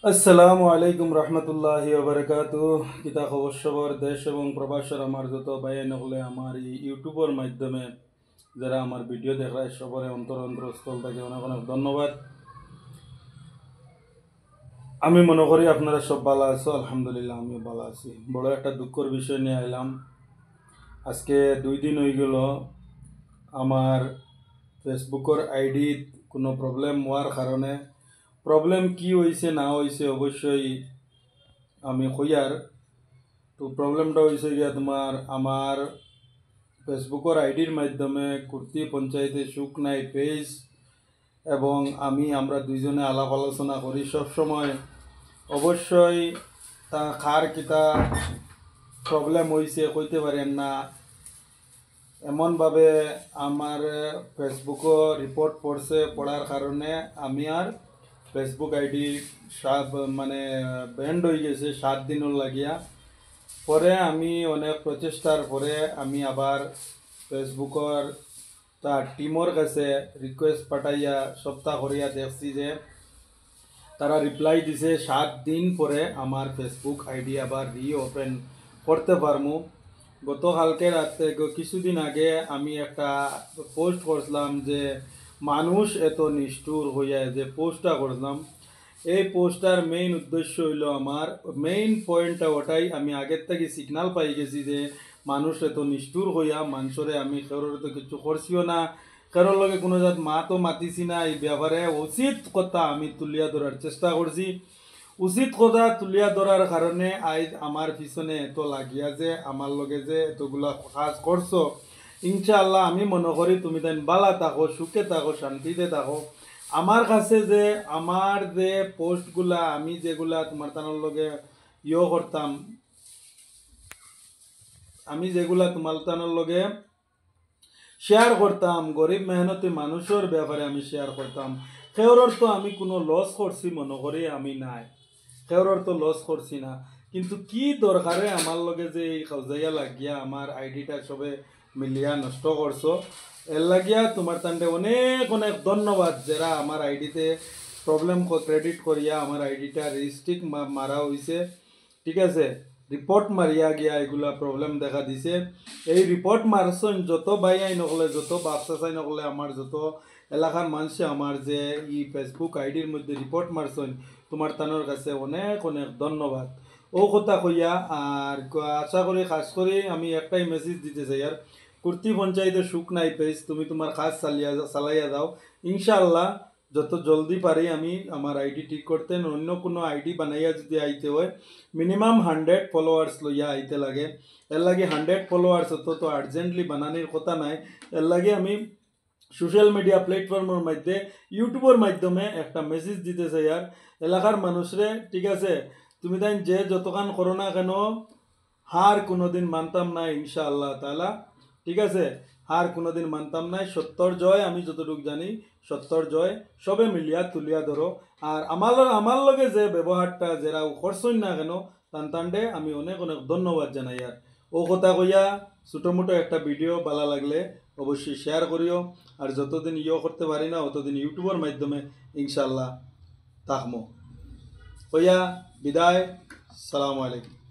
আসসালামু আলাইকুম রহমতুল্লাহি ওবারাকাতুহ। কিতা খবর সবর দেশ এবং প্রবাসের আমার যত ভাই নহলে আমার এই ইউটিউবের মাধ্যমে যারা আমার ভিডিও দেখায় সবরে অন্তরস্থল থেকে অনেক অনেক ধন্যবাদ। আমি মনে করি আপনারা সব ভালো আছো, আলহামদুলিল্লাহ আমিও ভালো আছি। বড় একটা দুঃখের বিষয় নিয়ে আইলাম। আজকে 2 দিন হয়ে গেল আমার ফেসবুকের আইডি কোনো প্রবলেম হওয়ার কারণে, প্রবলেম কি হয়েছে না হয়েছে অবশ্যই আমি কইয়ার। তো প্রবলেমটা হয়েছে গিয়া তোমার আমার ফেসবুকের আইডির মাধ্যমে কুর্তি পঞ্চায়েতে সুখ নাই পেজ এবং আমরা দুইজনে আলাপ আলোচনা করি সব সময়। অবশ্যই তা খার কিতা প্রবলেম হয়েছে কইতে পারেন না, এমনভাবে আমার ফেসবুকও রিপোর্ট পড়ছে, পড়ার কারণে আমি আর ফেসবুক আইডি সব মানে ব্যান্ড হয়ে গেছে 7 দিনের লাগিয়া। পরে আমি অনেক প্রচেষ্টার পরে আমি আবার ফেসবুকের তার টিমর কাছে রিকোয়েস্ট পাঠাইয়া সপ্তাহ করিয়া দেখছি যে তারা রিপ্লাই দিছে 7 দিন পরে আমার ফেসবুক আইডি আবার রিওপেন করতে পারমু। গতকালকে রাতে কিছুদিন আগে আমি একটা পোস্ট করছিলাম যে মানুষ এত নিষ্ঠুর হইয়া, যে পোস্টটা করলাম এই পোস্টার মেইন উদ্দেশ্য হইল, আমার মেইন পয়েন্টটা ওটাই। আমি আগের থেকে সিগনাল পাই গেছি যে মানুষ এত নিষ্ঠুর হইয়া মানুষরে আমি কারোর তো কিছু করছিও না, কারোর লগে কোনো জাত মাতও মাতিছি না। এই ব্যাপারে উচিত কথা আমি তুলিয়া ধরার চেষ্টা করছি। উচিত কথা তুলিয়া ধরার কারণে আজ আমার পিছনে এত লাগিয়া যে আমার লগে যে এতগুলা কাজ করছো, ইনশাআল্লাহ আমি মনে করি তুমি তাই বালা থাকো, সুখে থাকো, শান্তিতে থাকো। আমার কাছে যে আমার যে পোস্টগুলা আমি যেগুলা তোমার তানোর লগে করতাম, আমি যেগুলা তোমার তানোর লগে শেয়ার করতাম, গরিব মেহনতি মানুষের ব্যাপারে আমি শেয়ার করতাম, সেওর তো আমি কোনো লস করছি মনে করি আমি নাই, সেওর তো লস করছি না। কিন্তু কি দরকারে আমার লগে যে এই খাউজাইয়া লাগিয়া আমার আইডিটা সবে মিলিয়া নষ্ট করছো, এর লাগিয়া তোমার তান্ডে অনেক অনেক ধন্যবাদ যারা আমার আইডিতে প্রবলেম ক্রেডিট করিয়া আমার আইডিটা রেজিস্ট্রিক মারা হয়েছে, ঠিক আছে, রিপোর্ট মারিয়া গিয়া এগুলা প্রবলেম দেখা দিছে। এই রিপোর্ট মারছেন যত ভাই আই নকলে, যত বাপসা চাই নকলে, আমার যত এলাকার মানুষ আমার যে ই ফেসবুক আইডির মধ্যে রিপোর্ট মারছেন, তোমার তানোর কাছে অনেক অনেক ধন্যবাদ। ও কথা কইয়া আর আশা করি খাস করে আমি একটাই মেসেজ দিতে চাই, আর কুর্তি পঞ্চায়েতে সুখ নাই পেজ তুমি তোমার কাজ চালাইয়া যাও। ইনশাআল্লাহ যত জলদি পারি আমি আমার আইডি ঠিক করতে, অন্য কোনো আইডি বানাইয়া যদি আইতে হয় মিনিমাম 100 ফলোয়ার্স লইয়া আইতে লাগে। এর লাগে 100 ফলোয়ার্স তো আর্জেন্টলি বানানির কথা নাই। এর লাগে আমি সোশ্যাল মিডিয়া প্ল্যাটফর্মের মধ্যে ইউটিউবের মাধ্যমে একটা মেসেজ দিতে চাই আর এলাকার মানুষরে, ঠিক আছে, তুমি তাই যে যতক্ষণ করো না কেন হার কোনোদিন মানতাম না ইনশাআল্লাহ তাআলা, ঠিক আছে, হার কোনোদিন মানতাম না। সত্যর জয়, আমি যতটুকু জানি সত্যর জয়, সবে মিলিয়া তুলিয়া ধরো। আর আমার লগে যে ব্যবহারটা যারা করছই না কেন তান্ডে আমি অনেক অনেক ধন্যবাদ জানাই। আর ও কথা কইয়া ছোটো মোটো একটা ভিডিও ভালো লাগলে অবশ্যই শেয়ার করিও। আর যতদিন করতে পারি না অতদিন ইউটিউবের মাধ্যমে ইনশাআল্লাহ থাকমো। কইয়া বিদায়, সালামু আলাইকুম।